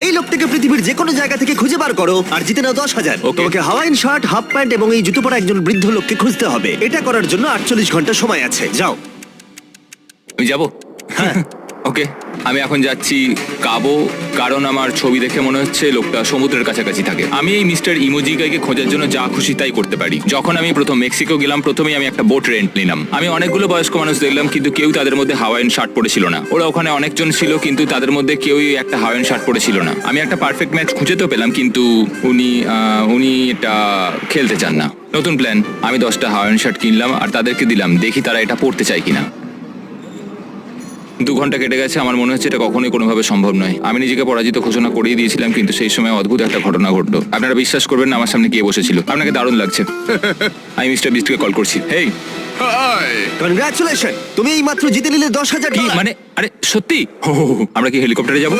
এই লোকটাকে পৃথিবীর যে কোনো জায়গা থেকে খুঁজে বার করো আর জিতে নাও 10,000। Okay. তোমাকে হাওয়াইন শার্ট, হাফ প্যান্ট এবং এই জুতো পরা একজন বৃদ্ধ লোককে খুঁজতে হবে। এটা করার জন্য 48 ঘন্টা সময় আছে। যাও। আমি যাবো। হ্যাঁ। ওকে, আমি এখন যাচ্ছি কাবো, কারণ আমার ছবি দেখে মনে হচ্ছে লোকটা সমুদ্রের কাছাকাছি থাকে। আমি এই মিস্টার ইমোজিকাইকে খোঁজার জন্য যা খুশি তাই করতে পারি। যখন আমি প্রথম মেক্সিকো গেলাম, প্রথমেই আমি একটা বোট রেন্ট নিলাম। আমি অনেকগুলো বয়স্ক মানুষ দেখলাম, কিন্তু কেউ তাদের মধ্যে হাওয়াইন শার্ট পরেছিল না। ওরা ওখানে অনেকজন ছিল, কিন্তু তাদের মধ্যে কেউই একটা হাওয়াইন শার্ট পরেছিল না। আমি একটা পারফেক্ট ম্যাচ খুঁজে তো পেলাম, কিন্তু উনি এটা খেলতে চান না। নতুন প্ল্যান, আমি 10টা হাওয়াইন শার্ট কিনলাম আর তাদেরকে দিলাম, দেখি তারা এটা পরতে চায় কিনা। 2 ঘন্টা কেটে গেছে, আমার মনে হচ্ছে এটা কখনোই কোনোভাবে সম্ভব নয়। আমি নিজেকে পরাজিত ঘোষণা করিয়ে দিয়েছিলাম, কিন্তু সেই সময় অদ্ভুত একটা ঘটনা ঘটলো। আপনারা বিশ্বাস করবেন না, আমার সামনে কে বসেছিল। আপনাকে দারুণ লাগছে। আমি মিস্টার বিস্টকে কল করছি। হেই, কনগ্রাচুলেশন, তুমি এই মাত্র জিতে নিলে $10,000। কি মানে? আরে সত্যি? আমরা কি হেলিকপ্টারে যাবো?